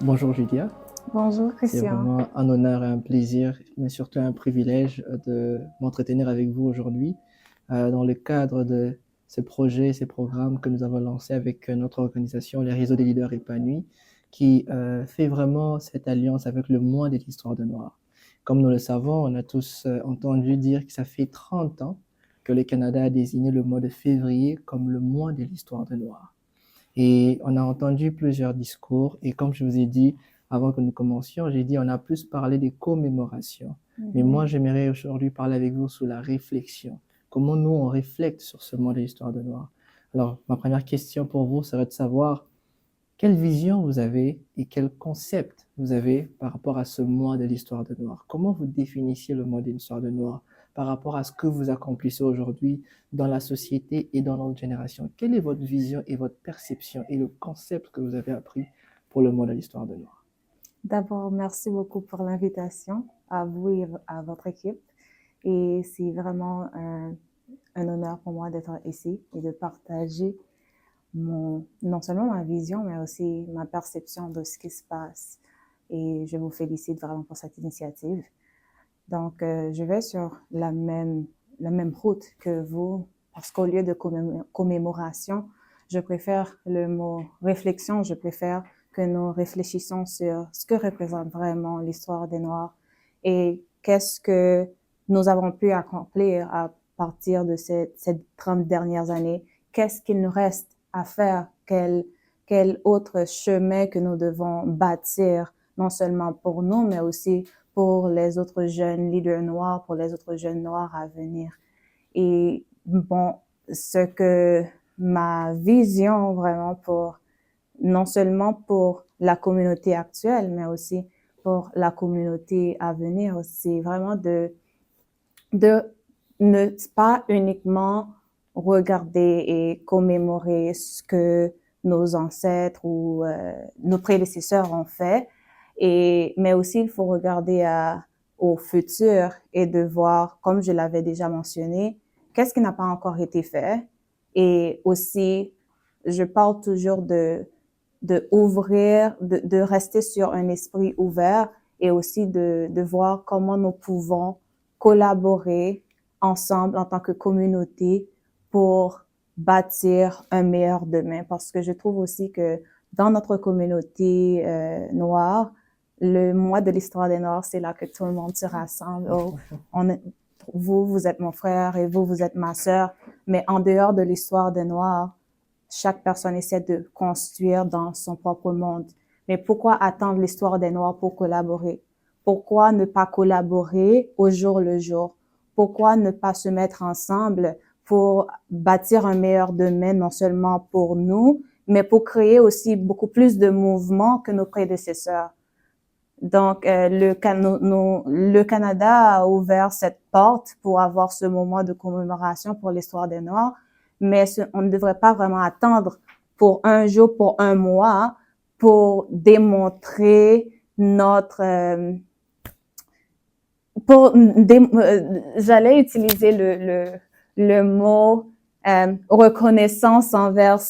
Bonjour Julia, Bonjour c'est Christian. vraiment un honneur et un plaisir, mais surtout un privilège de m'entretenir avec vous aujourd'hui dans le cadre de ce projet, ces programmes que nous avons lancés avec notre organisation, les réseaux des leaders épanouis, qui fait vraiment cette alliance avec le mois de l'histoire de Noir. Comme nous le savons, on a tous entendu dire que ça fait 30 ans que le Canada a désigné le mois de février comme le mois de l'histoire de Noir. Et on a entendu plusieurs discours. Et comme je vous ai dit avant que nous commencions, j'ai dit on a plus parlé des commémorations. Mais moi, Mhm. j'aimerais aujourd'hui parler avec vous sur la réflexion. Comment nous, on réflecte sur ce mois de l'histoire de Noir. Alors, ma première question pour vous serait de savoir quelle vision vous avez et quel concept vous avez par rapport à ce mois de l'histoire de Noir. Comment vous définissiez le mois de l'histoire de Noir par rapport à ce que vous accomplissez aujourd'hui dans la société et dans notre génération? Quelle est votre vision et votre perception et le concept que vous avez appris pour le mois de l'histoire de Noir? D'abord, merci beaucoup pour l'invitation à vous et à votre équipe. Et c'est vraiment un honneur pour moi d'être ici et de partager non seulement ma vision, mais aussi ma perception de ce qui se passe. Et je vous félicite vraiment pour cette initiative. Donc, je vais sur la même route que vous, parce qu'au lieu de commémoration, je préfère le mot réflexion, je préfère que nous réfléchissons sur ce que représente vraiment l'histoire des Noirs et qu'est-ce que nous avons pu accomplir à partir de ces 30 dernières années, qu'est-ce qu'il nous reste à faire, quel autre chemin que nous devons bâtir, non seulement pour nous, mais aussi pour les autres jeunes leaders noirs, pour les autres jeunes noirs à venir. Et bon, ce que ma vision vraiment pour, non seulement pour la communauté actuelle, mais aussi pour la communauté à venir, c'est vraiment de ne pas uniquement regarder et commémorer ce que nos ancêtres ou nos prédécesseurs ont fait, mais aussi il faut regarder au futur et de voir, comme je l'avais déjà mentionné, qu'est-ce qui n'a pas encore été fait. Et aussi, je parle toujours de rester sur un esprit ouvert et aussi de voir comment nous pouvons collaborer ensemble en tant que communauté pour bâtir un meilleur demain. Parce que je trouve aussi que dans notre communauté noire, le mois de l'histoire des Noirs, c'est là que tout le monde se rassemble. Oh, vous êtes mon frère et vous êtes ma sœur. Mais en dehors de l'histoire des Noirs, chaque personne essaie de construire dans son propre monde. Mais pourquoi attendre l'histoire des Noirs pour collaborer? Pourquoi ne pas collaborer au jour le jour? Pourquoi ne pas se mettre ensemble pour bâtir un meilleur demain, non seulement pour nous, mais pour créer aussi beaucoup plus de mouvements que nos prédécesseurs? Donc, le Canada a ouvert cette porte pour avoir ce moment de commémoration pour l'histoire des Noirs, mais on ne devrait pas vraiment attendre pour un jour, pour un mois, pour démontrer notre, j'allais utiliser le mot reconnaissance envers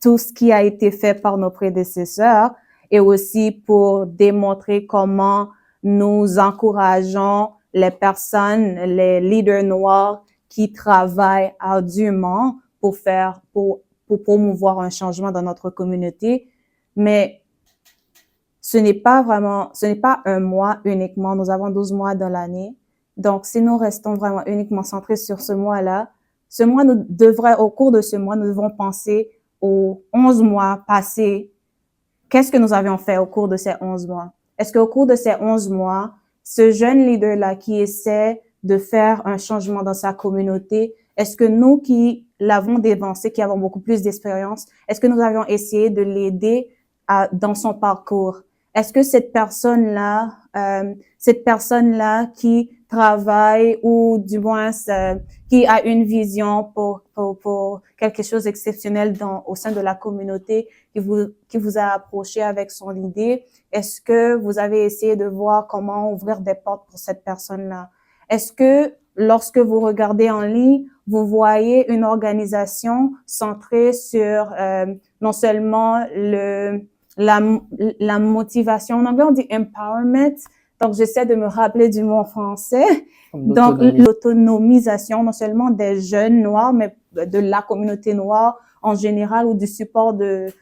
tout ce qui a été fait par nos prédécesseurs et aussi pour démontrer comment nous encourageons les personnes, les leaders noirs qui travaillent ardument pour promouvoir un changement dans notre communauté. Mais ce n'est pas un mois uniquement. Nous avons 12 mois dans l'année. Donc, si nous restons vraiment uniquement centrés sur ce mois-là, au cours de ce mois, nous devons penser aux 11 mois passés. Qu'est-ce que nous avions fait au cours de ces 11 mois? Est-ce qu'au cours de ces 11 mois, ce jeune leader-là qui essaie de faire un changement dans sa communauté, est-ce que nous qui l'avons dévancé, qui avons beaucoup plus d'expérience, est-ce que nous avions essayé de l'aider dans son parcours? Est-ce que cette personne-là qui travaille ou du moins qui a une vision pour quelque chose d'exceptionnel au sein de la communauté, qui vous a approché avec son idée, est-ce que vous avez essayé de voir comment ouvrir des portes pour cette personne-là? Est-ce que lorsque vous regardez en ligne, vous voyez une organisation centrée sur non seulement la, la motivation. En anglais, on dit empowerment. Donc, j'essaie de me rappeler du mot en français. Donc, l'autonomisation, non seulement des jeunes noirs, mais de la communauté noire en général, ou du support des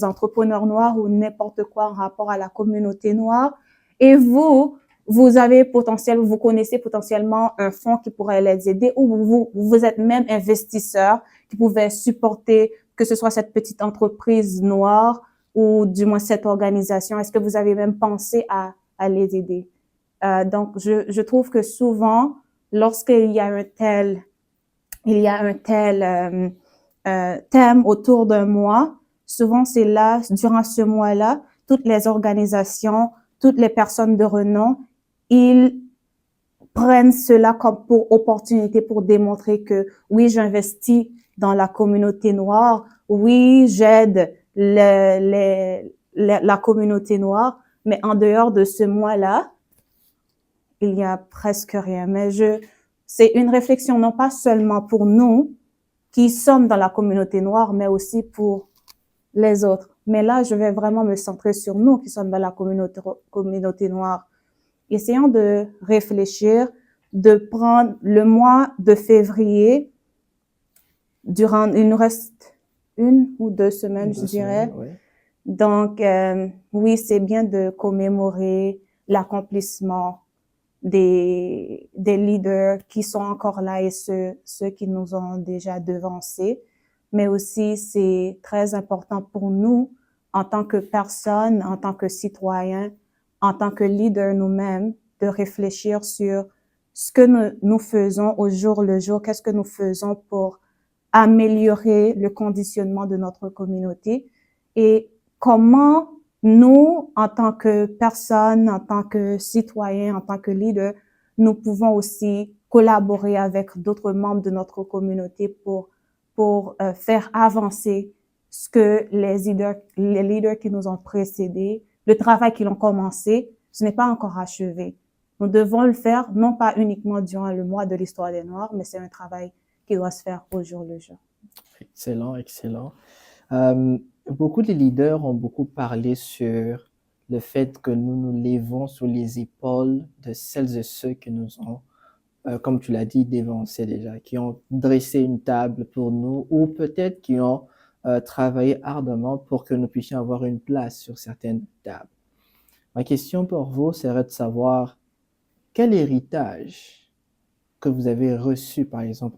entrepreneurs noirs ou n'importe quoi en rapport à la communauté noire. Et vous connaissez potentiellement un fonds qui pourrait les aider, ou vous êtes même investisseur qui pouvait supporter, que ce soit cette petite entreprise noire ou du moins cette organisation. Est-ce que vous avez même pensé à les aider? Donc, je trouve que souvent, lorsqu'il y a un tel thème autour d'un mois, souvent c'est là, durant ce mois-là, toutes les organisations, toutes les personnes de renom, ils prennent cela comme pour opportunité pour démontrer que oui, j'investis dans la communauté noire, oui, j'aide la communauté noire, mais en dehors de ce mois-là, il n'y a presque rien. Mais c'est une réflexion non pas seulement pour nous qui sommes dans la communauté noire, mais aussi pour les autres. Mais là, je vais vraiment me centrer sur nous qui sommes dans la communauté noire. Essayons de réfléchir, de prendre le mois de février, il nous reste 1 ou 2 semaines, je dirais. Oui. Donc, oui, c'est bien de commémorer l'accomplissement des leaders qui sont encore là et ceux qui nous ont déjà devancés. Mais aussi, c'est très important pour nous, en tant que personnes, en tant que citoyens, en tant que leaders nous-mêmes, de réfléchir sur ce que nous faisons au jour le jour, qu'est-ce que nous faisons pour améliorer le conditionnement de notre communauté et comment nous, en tant que personnes, en tant que citoyens, en tant que leaders, nous pouvons aussi collaborer avec d'autres membres de notre communauté pour faire avancer ce que les leaders qui nous ont précédés, le travail qu'ils ont commencé, ce n'est pas encore achevé. Nous devons le faire, non pas uniquement durant le mois de l'histoire des Noirs, mais c'est un travail qui doit se faire au jour le jour. Excellent, excellent. Beaucoup de leaders ont beaucoup parlé sur le fait que nous nous levons sur les épaules de celles et ceux qui nous ont, comme tu l'as dit, dévancés déjà, qui ont dressé une table pour nous ou peut-être qui ont travaillé ardemment pour que nous puissions avoir une place sur certaines tables. Ma question pour vous serait de savoir quel héritage que vous avez reçu, par exemple,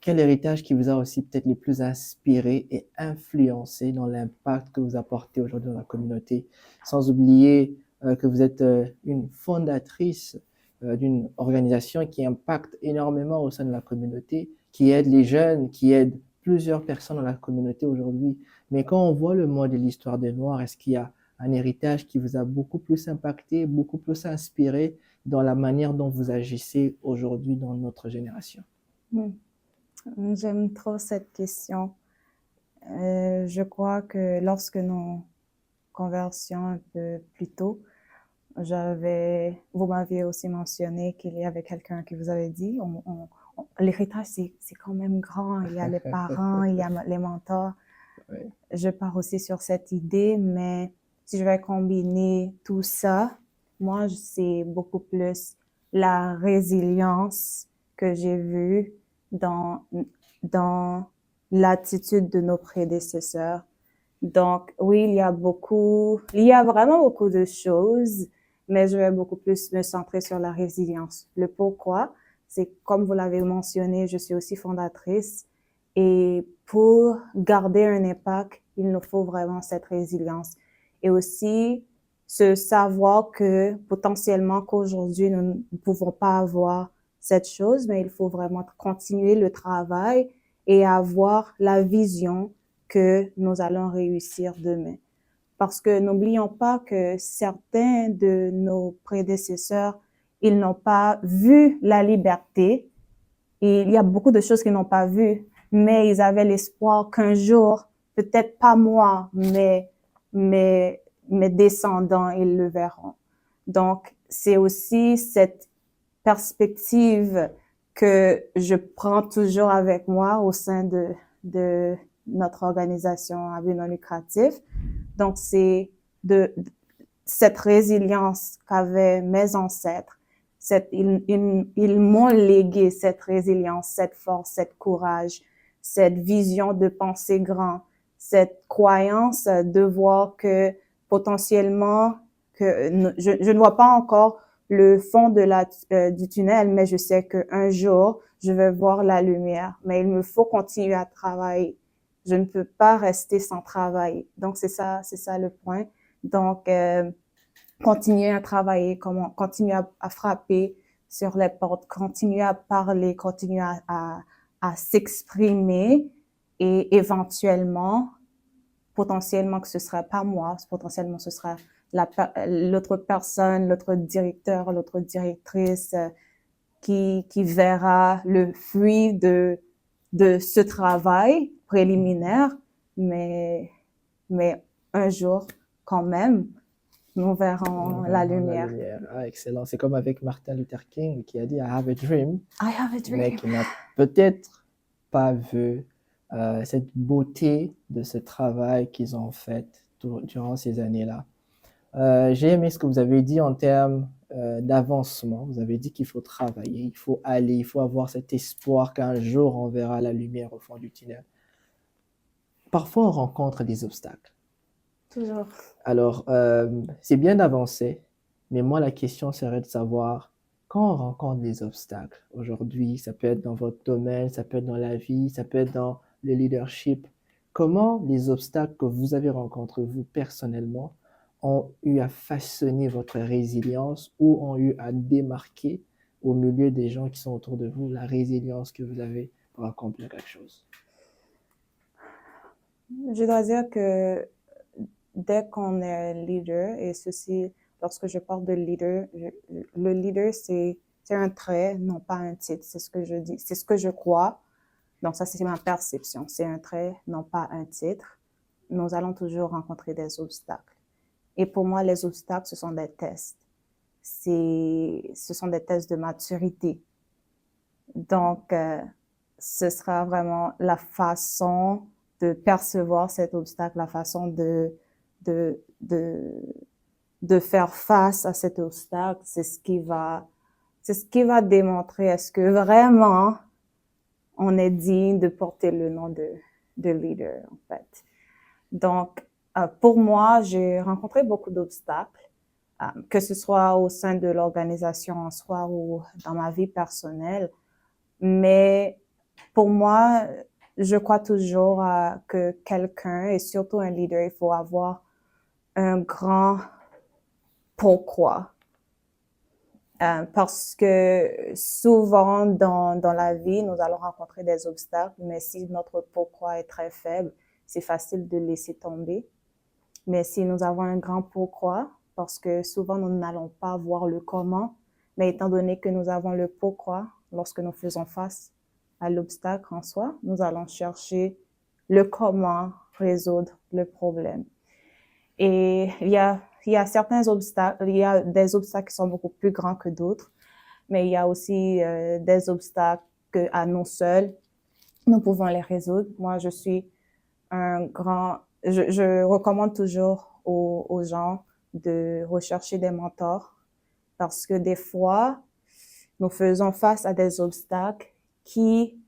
quel héritage qui vous a aussi peut-être le plus inspiré et influencé dans l'impact que vous apportez aujourd'hui dans la communauté, sans oublier que vous êtes une fondatrice d'une organisation qui impacte énormément au sein de la communauté, qui aide les jeunes, qui aide plusieurs personnes dans la communauté aujourd'hui. Mais quand on voit le mot de l'histoire des Noirs, est-ce qu'il y a un héritage qui vous a beaucoup plus impacté, beaucoup plus inspiré dans la manière dont vous agissez aujourd'hui dans notre génération? J'aime trop cette question. Je crois que lorsque nous conversions un peu plus tôt, vous m'aviez aussi mentionné qu'il y avait quelqu'un qui vous avait dit, l'héritage c'est quand même grand, il y a les parents, il y a les mentors. Oui. Je pars aussi sur cette idée, mais si je vais combiner tout ça, moi, c'est beaucoup plus la résilience que j'ai vue dans l'attitude de nos prédécesseurs. Donc, oui, il y a vraiment beaucoup de choses, mais je vais beaucoup plus me centrer sur la résilience. Le pourquoi, c'est comme vous l'avez mentionné, je suis aussi fondatrice et pour garder un impact, il nous faut vraiment cette résilience. Et aussi, ce savoir que potentiellement qu'aujourd'hui, nous ne pouvons pas avoir cette chose, mais il faut vraiment continuer le travail et avoir la vision que nous allons réussir demain. Parce que n'oublions pas que certains de nos prédécesseurs, ils n'ont pas vu la liberté. Et il y a beaucoup de choses qu'ils n'ont pas vues, mais ils avaient l'espoir qu'un jour, peut-être pas moi, mais mes descendants, ils le verront. Donc, c'est aussi cette perspective que je prends toujours avec moi au sein de notre organisation à but non lucratif. Donc, c'est de cette résilience qu'avaient mes ancêtres. Ils m'ont légué cette résilience, cette force, cette courage, cette vision de penser grand, cette croyance de voir que potentiellement, je ne vois pas encore le fond du tunnel, mais je sais qu'un jour, je vais voir la lumière. Mais il me faut continuer à travailler. Je ne peux pas rester sans travailler. Donc, c'est ça le point. Donc, continuer à travailler, continuer à frapper sur les portes, continuer à parler, continuer à s'exprimer et éventuellement, potentiellement que ce sera pas moi, potentiellement ce sera l'autre personne, l'autre directeur, l'autre directrice qui verra le fruit de ce travail préliminaire, mais un jour, quand même, nous verrons la lumière. Ah, excellent. C'est comme avec Martin Luther King qui a dit « I have a dream », I have a dream. mais qui n'a peut-être pas vu cette beauté de ce travail qu'ils ont fait durant ces années-là. J'ai aimé ce que vous avez dit en termes d'avancement. Vous avez dit qu'il faut travailler, il faut aller, il faut avoir cet espoir qu'un jour on verra la lumière au fond du tunnel. Parfois, on rencontre des obstacles. Toujours. Alors, c'est bien d'avancer, mais moi, la question serait de savoir, quand on rencontre des obstacles, aujourd'hui, ça peut être dans votre domaine, ça peut être dans la vie, ça peut être dans le leadership, comment les obstacles que vous avez rencontrés, vous personnellement, ont eu à façonner votre résilience ou ont eu à démarquer au milieu des gens qui sont autour de vous la résilience que vous avez pour accomplir quelque chose? Je dois dire que dès qu'on est leader, et ceci, lorsque je parle de leader, le leader, c'est un trait, non pas un titre, c'est ce que je dis, c'est ce que je crois. Donc ça, c'est ma perception, c'est un trait, non pas un titre. Nous allons toujours rencontrer des obstacles. Et pour moi, les obstacles, ce sont des tests. Ce sont des tests de maturité. Donc, ce sera vraiment la façon de percevoir cet obstacle, la façon de faire face à cet obstacle. C'est ce qui va démontrer est-ce que vraiment on est digne de porter le nom de leader, en fait. Donc, pour moi, j'ai rencontré beaucoup d'obstacles, que ce soit au sein de l'organisation en soi ou dans ma vie personnelle. Mais pour moi, je crois toujours que quelqu'un, et surtout un leader, il faut avoir un grand pourquoi. Parce que souvent dans la vie, nous allons rencontrer des obstacles, mais si notre pourquoi est très faible, c'est facile de laisser tomber. Mais si nous avons un grand pourquoi, parce que souvent nous n'allons pas voir le comment, mais étant donné que nous avons le pourquoi, lorsque nous faisons face à l'obstacle en soi, nous allons chercher le comment résoudre le problème. Et il y a certains obstacles, il y a des obstacles qui sont beaucoup plus grands que d'autres, mais il y a aussi des obstacles qu'à nous seuls, nous pouvons les résoudre. Moi, je suis je recommande toujours aux gens de rechercher des mentors parce que des fois, nous faisons face à des obstacles qui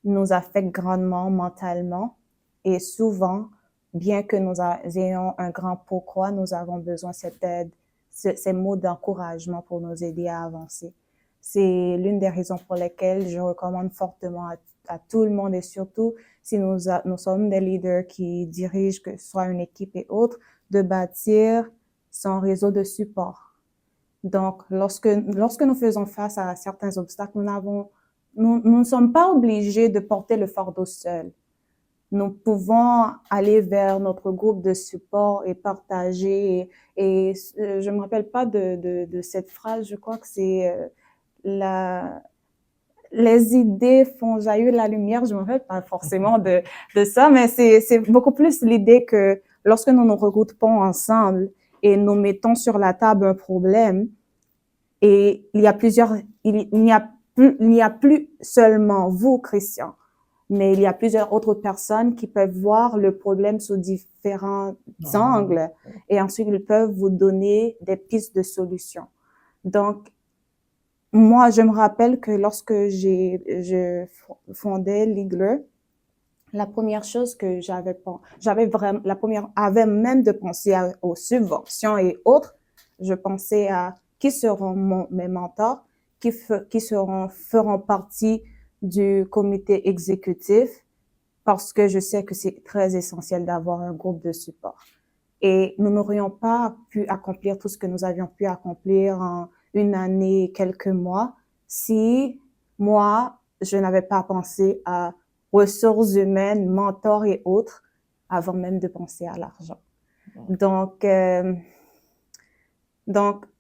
nous affectent grandement mentalement et souvent, bien que nous ayons un grand pourquoi, nous avons besoin de cette aide, ces mots d'encouragement pour nous aider à avancer. C'est l'une des raisons pour lesquelles je recommande fortement à tout le monde et surtout si nous sommes des leaders qui dirigent, que ce soit une équipe et autres, de bâtir son réseau de support. Donc, lorsque nous faisons face à certains obstacles, nous ne sommes pas obligés de porter le fardeau seul. Nous pouvons aller vers notre groupe de support et partager. Et je me rappelle pas de cette phrase, je crois que c'est les idées font jaillir la lumière. Je me rappelle pas forcément de ça, mais c'est beaucoup plus l'idée que lorsque nous nous regroupons ensemble et nous mettons sur la table un problème, et il n'y a plus seulement vous, Christian, mais il y a plusieurs autres personnes qui peuvent voir le problème sous différents angles et ensuite ils peuvent vous donner des pistes de solutions. Donc, moi, je me rappelle que lorsque je fondais l'IGLE, la première chose que avant même de penser aux subventions et autres, je pensais à qui seront mes mentors, qui feront partie du comité exécutif, parce que je sais que c'est très essentiel d'avoir un groupe de support. Et nous n'aurions pas pu accomplir tout ce que nous avions pu accomplir en une année et quelques mois si moi, je n'avais pas pensé à ressources humaines, mentors et autres avant même de penser à l'argent. Donc,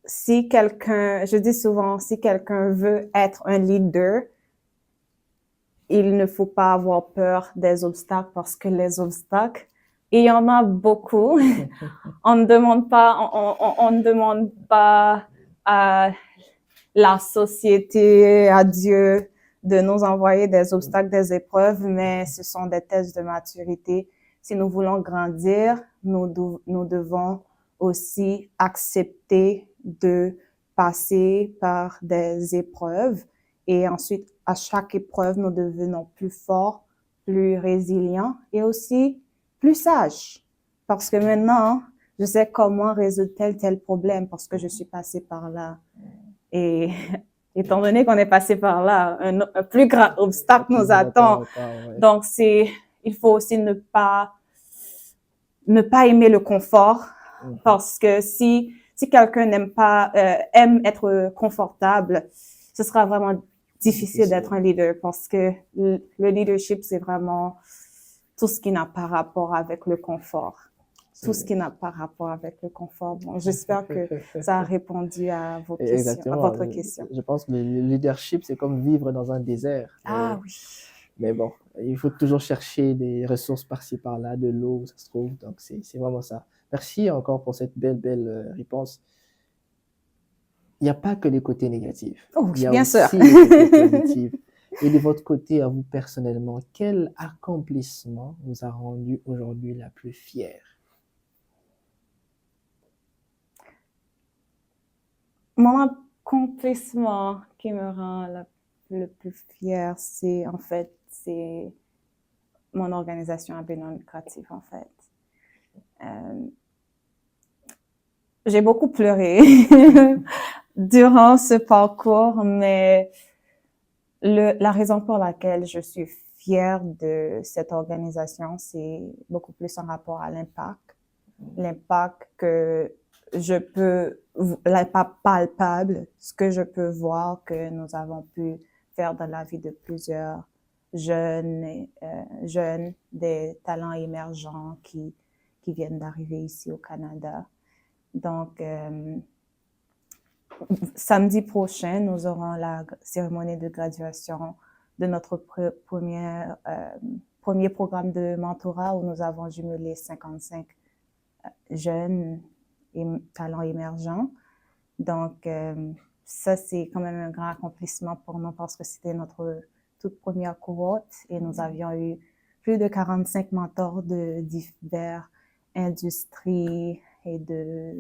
si quelqu'un, je dis souvent, si quelqu'un veut être un leader, il ne faut pas avoir peur des obstacles parce que les obstacles, il y en a beaucoup. On ne demande pas à la société, à Dieu, de nous envoyer des obstacles, des épreuves, mais ce sont des tests de maturité. Si nous voulons grandir, nous devons aussi accepter de passer par des épreuves et ensuite, à chaque épreuve, nous devenons plus forts, plus résilients et aussi plus sages. Parce que maintenant, je sais comment résoudre tel problème parce que je suis passée par là. Et étant donné qu'on est passé par là, un plus grand obstacle nous attend. Donc, il faut aussi ne pas aimer le confort parce que si quelqu'un aime être confortable, ce sera vraiment difficile d'être un leader parce que le leadership, c'est vraiment tout ce qui n'a pas rapport avec le confort. Tout ce qui n'a pas rapport avec le confort. Bon, j'espère que ça a répondu à vos questions, à votre question. Je pense que le leadership, c'est comme vivre dans un désert. Ah oui. Mais bon, il faut toujours chercher des ressources par-ci, par-là, de l'eau, ça se trouve. Donc, c'est vraiment ça. Merci encore pour cette belle réponse. Il n'y a pas que les côtés négatifs. Oh, il y a bien aussi sûr. les côtés positifs. Et de votre côté, à vous personnellement, quel accomplissement vous a rendu aujourd'hui la plus fière? Mon accomplissement qui me rend le plus fière, c'est mon organisation à but non lucratif, en fait. J'ai beaucoup pleuré durant ce parcours, mais la raison pour laquelle je suis fière de cette organisation, c'est beaucoup plus en rapport à l'impact que l'impact palpable, ce que je peux voir que nous avons pu faire dans la vie de plusieurs jeunes, des talents émergents qui viennent d'arriver ici au Canada. Donc, samedi prochain, nous aurons la cérémonie de graduation de notre premier programme de mentorat où nous avons jumelé 55 jeunes et talents émergents. Donc, ça, c'est quand même un grand accomplissement pour nous parce que c'était notre toute première cohorte et nous avions eu plus de 45 mentors de diverses industries et de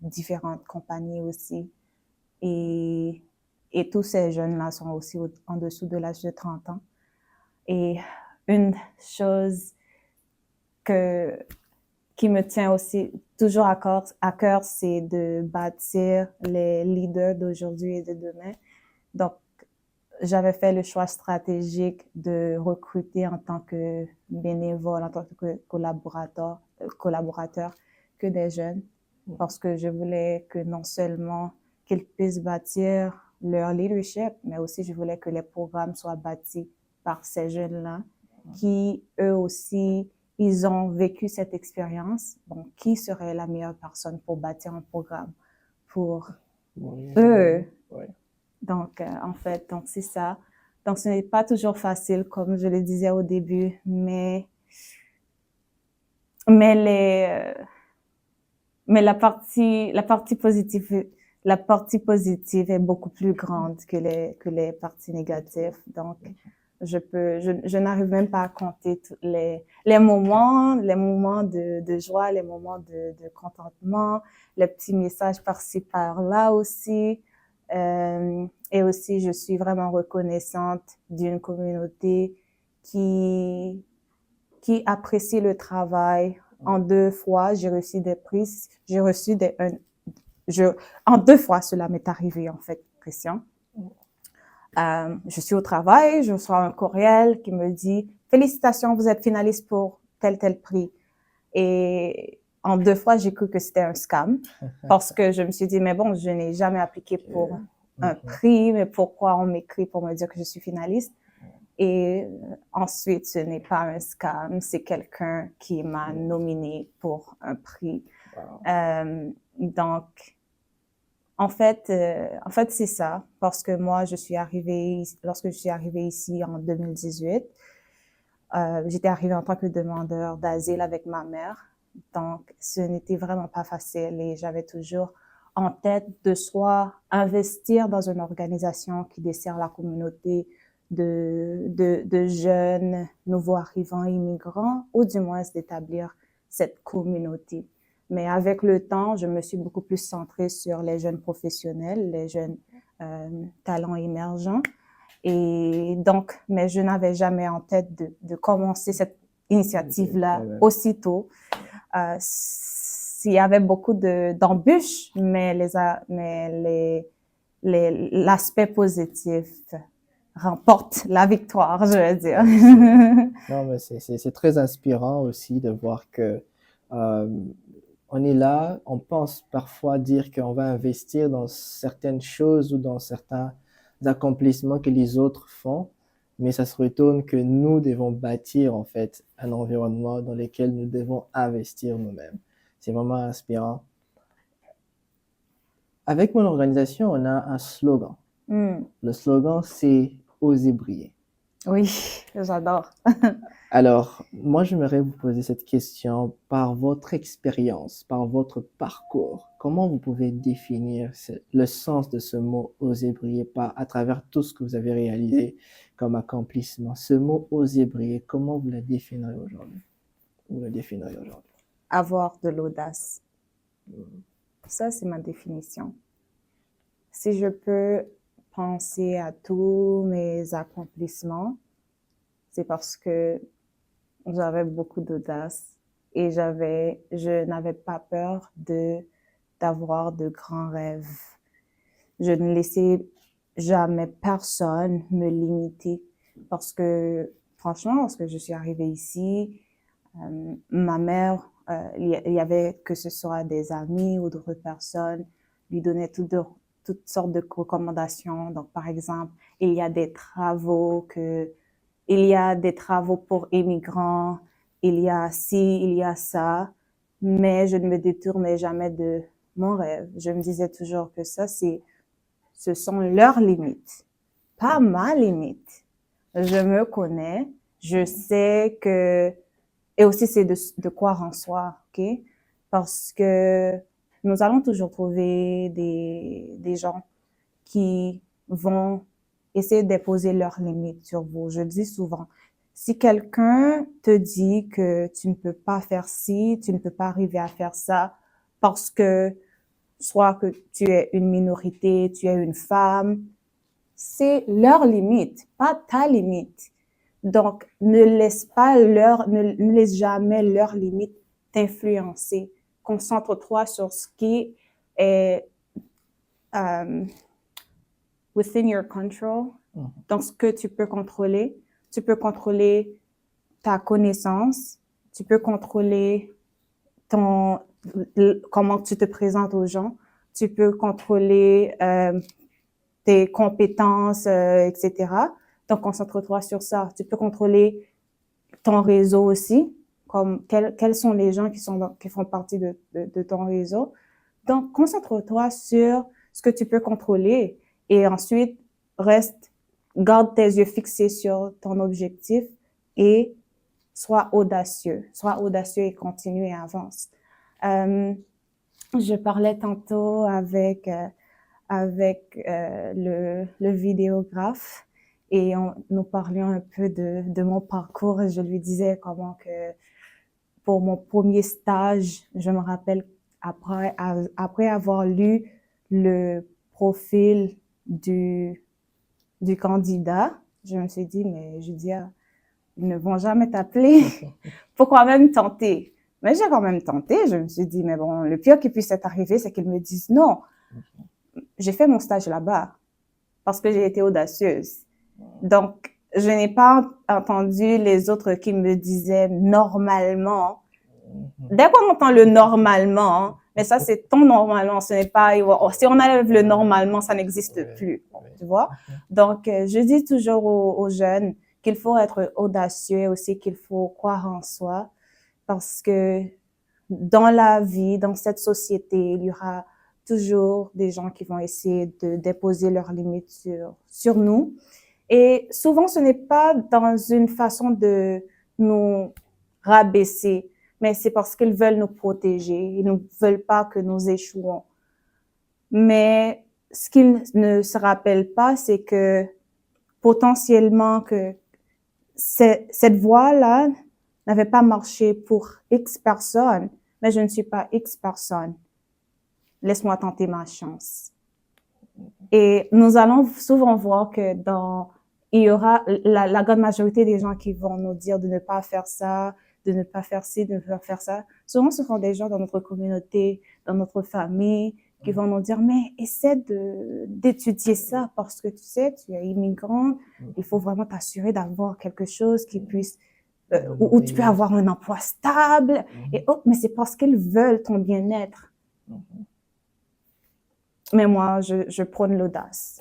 différentes compagnies aussi. Et tous ces jeunes-là sont aussi en dessous de l'âge de 30 ans. Et une chose qui me tient aussi toujours à cœur, c'est de bâtir les leaders d'aujourd'hui et de demain. Donc, j'avais fait le choix stratégique de recruter en tant que bénévole, en tant que collaborateur, que des jeunes, parce que je voulais que non seulement qu'ils puissent bâtir leur leadership, mais aussi je voulais que les programmes soient bâtis par ces jeunes-là, qui eux aussi, ils ont vécu cette expérience. Bon, qui serait la meilleure personne pour bâtir un programme pour eux? Donc, en fait, donc c'est ça. Donc, ce n'est pas toujours facile, comme je le disais au début, mais la partie positive est beaucoup plus grande que les parties négatives. Donc, Je n'arrive même pas à compter tous les moments de joie, les moments de contentement, les petits messages par-ci, par-là aussi. Et aussi, je suis vraiment reconnaissante d'une communauté qui apprécie le travail. En 2 fois, j'ai reçu des prix. En 2 fois, cela m'est arrivé, en fait, Christian. Je suis au travail, je reçois un courriel qui me dit « Félicitations, vous êtes finaliste pour tel prix ». Et en 2 fois, j'ai cru que c'était un scam parce que je me suis dit « Mais bon, je n'ai jamais appliqué pour un prix, mais pourquoi on m'écrit pour me dire que je suis finaliste ?» Et ensuite, ce n'est pas un scam, c'est quelqu'un qui m'a nominé pour un prix. Wow. Donc, en fait, c'est ça, parce que moi, lorsque je suis arrivée ici en 2018, j'étais arrivée en tant que demandeur d'asile avec ma mère. Donc, ce n'était vraiment pas facile et j'avais toujours en tête de soit investir dans une organisation qui dessert la communauté de jeunes nouveaux arrivants immigrants ou du moins d'établir cette communauté. Mais avec le temps, je me suis beaucoup plus centrée sur les jeunes professionnels, les jeunes talents émergents. Et donc, mais je n'avais jamais en tête de commencer cette initiative-là aussitôt. Il y avait beaucoup d'embûches, mais l'aspect positif remporte la victoire, je veux dire. Non, mais c'est très inspirant aussi de voir que on est là, on pense parfois dire qu'on va investir dans certaines choses ou dans certains accomplissements que les autres font, mais ça se retourne que nous devons bâtir en fait un environnement dans lequel nous devons investir nous-mêmes. C'est vraiment inspirant. Avec mon organisation, on a un slogan. Le slogan, c'est « Oser briller ». Oui, j'adore. Alors, moi, j'aimerais vous poser cette question par votre expérience, par votre parcours. Comment vous pouvez définir le sens de ce mot « oser briller » à travers tout ce que vous avez réalisé comme accomplissement? Ce mot « oser briller », comment vous le définirez aujourd'hui? Vous le définirez aujourd'hui? Avoir de l'audace. Ça, c'est ma définition. Si je peux penser à tous mes accomplissements, c'est parce que j'avais beaucoup d'audace et je n'avais pas peur d'avoir de grands rêves. Je ne laissais jamais personne me limiter parce que, franchement, lorsque je suis arrivée ici, ma mère, il y avait que ce soit des amis ou d'autres personnes, lui donnaient toutes sortes de recommandations. Donc, par exemple, il y a des travaux pour immigrants, il y a ci, il y a ça, mais je ne me détournais jamais de mon rêve. Je me disais toujours que ce sont leurs limites, pas ma limite. Je me connais, je sais que, et aussi c'est de croire en soi, ok? Parce que nous allons toujours trouver des gens qui vont essayer d'imposer leurs limites sur vous. Je dis souvent, si quelqu'un te dit que tu ne peux pas faire ci, tu ne peux pas arriver à faire ça, parce que soit que tu es une minorité, tu es une femme, c'est leur limite, pas ta limite. Donc, ne laisse jamais leur limite t'influencer. Concentre-toi sur ce qui est within your control. Donc, ce que tu peux contrôler. Tu peux contrôler ta connaissance. Tu peux contrôler comment tu te présentes aux gens. Tu peux contrôler tes compétences, etc. Donc, concentre-toi sur ça. Tu peux contrôler ton réseau aussi, comme quels sont les gens qui font partie de ton réseau. Donc, concentre-toi sur ce que tu peux contrôler et ensuite, garde tes yeux fixés sur ton objectif et sois audacieux et continue et avance. Je parlais tantôt avec le vidéographe et nous parlions un peu de mon parcours et je lui disais comment que pour mon premier stage, je me rappelle après avoir lu le profil du candidat, je me suis dit, mais Judia, ils ne vont jamais t'appeler. Pourquoi même tenter? Mais j'ai quand même tenté. Je me suis dit, mais bon, le pire qui puisse être arrivé, c'est qu'ils me disent non. J'ai fait mon stage là-bas parce que j'ai été audacieuse. Donc, je n'ai pas entendu les autres qui me disaient normalement. Dès qu'on entend le normalement, mais ça c'est ton normalement, ce n'est pas, si on enlève le normalement, ça n'existe plus, tu vois. Donc, je dis toujours aux jeunes qu'il faut être audacieux aussi, qu'il faut croire en soi, parce que dans la vie, dans cette société, il y aura toujours des gens qui vont essayer de déposer leurs limites sur nous. Et souvent, ce n'est pas dans une façon de nous rabaisser, mais c'est parce qu'ils veulent nous protéger. Ils ne veulent pas que nous échouons. Mais ce qu'ils ne se rappellent pas, c'est que potentiellement que cette voie-là n'avait pas marché pour X personnes, mais je ne suis pas X personne. Laisse-moi tenter ma chance. Et nous allons souvent voir que il y aura la grande majorité des gens qui vont nous dire de ne pas faire ça, de ne pas faire ci, de ne pas faire ça. Souvent, ce sont des gens dans notre communauté, dans notre famille, qui vont nous dire, mais essaie d'étudier ça parce que tu sais, tu es immigrant, il faut vraiment t'assurer d'avoir quelque chose qui puisse, où tu peux avoir un emploi stable. Et oh, mais c'est parce qu'ils veulent ton bien-être. Mais moi, je prône l'audace.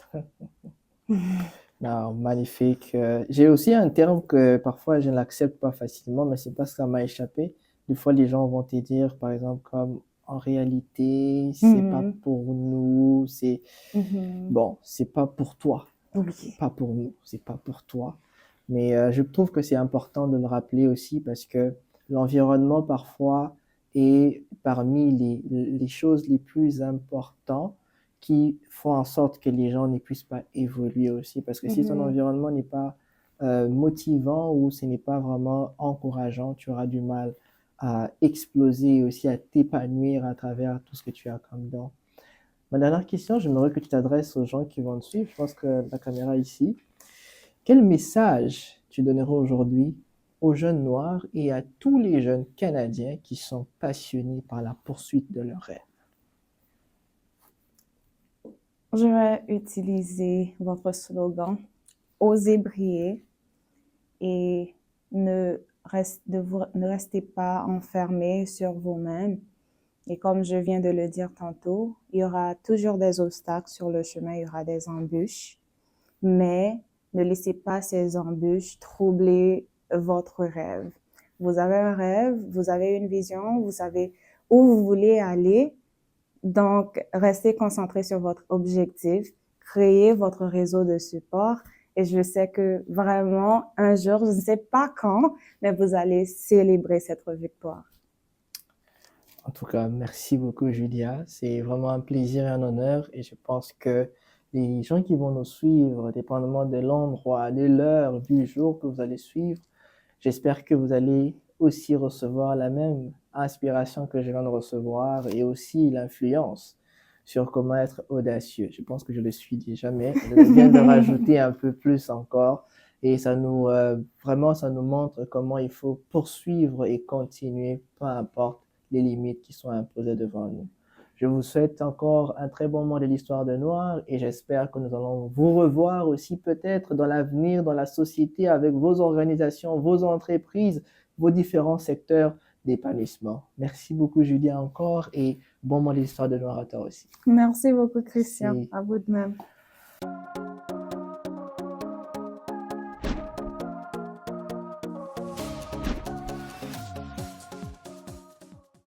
Non, magnifique. J'ai aussi un terme que parfois je n'accepte pas facilement, mais c'est parce que ça m'a échappé. Des fois, les gens vont te dire, par exemple, comme en réalité, c'est pas pour nous, c'est bon, c'est pas pour toi, Oui. pas pour nous, c'est pas pour toi. Mais je trouve que c'est important de le rappeler aussi parce que l'environnement parfois est parmi les choses les plus importantes qui font en sorte que les gens ne puissent pas évoluer aussi. Parce que si ton environnement n'est pas motivant ou ce n'est pas vraiment encourageant, tu auras du mal à exploser et aussi à t'épanouir à travers tout ce que tu as comme don. Ma dernière question, j'aimerais que tu t'adresses aux gens qui vont te suivre. Je pense que la caméra est ici. Quel message tu donnerais aujourd'hui aux jeunes noirs et à tous les jeunes Canadiens qui sont passionnés par la poursuite de leurs rêves? Je vais utiliser votre slogan « Osez briller » et ne restez pas enfermés sur vous-même. Et comme je viens de le dire tantôt, il y aura toujours des obstacles sur le chemin, il y aura des embûches, mais ne laissez pas ces embûches troubler votre rêve. Vous avez un rêve, vous avez une vision, vous savez où vous voulez aller, donc restez concentré sur votre objectif, créez votre réseau de support et je sais que vraiment un jour, je ne sais pas quand, mais vous allez célébrer cette victoire. En tout cas, merci beaucoup, Julia. C'est vraiment un plaisir et un honneur. Et je pense que les gens qui vont nous suivre, dépendamment de l'endroit, de l'heure, du jour que vous allez suivre, j'espère que vous allez aussi recevoir la même inspiration que je viens de recevoir et aussi l'influence sur comment être audacieux. Je pense que je le suis déjà, mais je viens de rajouter un peu plus encore. Et ça nous, vraiment, ça nous montre comment il faut poursuivre et continuer, peu importe les limites qui sont imposées devant nous. Je vous souhaite encore un très bon moment de l'histoire de Noir et j'espère que nous allons vous revoir aussi peut-être dans l'avenir, dans la société, avec vos organisations, vos entreprises, vos différents secteurs d'épanouissement. Merci beaucoup, Julia, encore et bon moment de l'histoire de Noir à toi aussi. Merci beaucoup, Christian. Merci. À vous de même.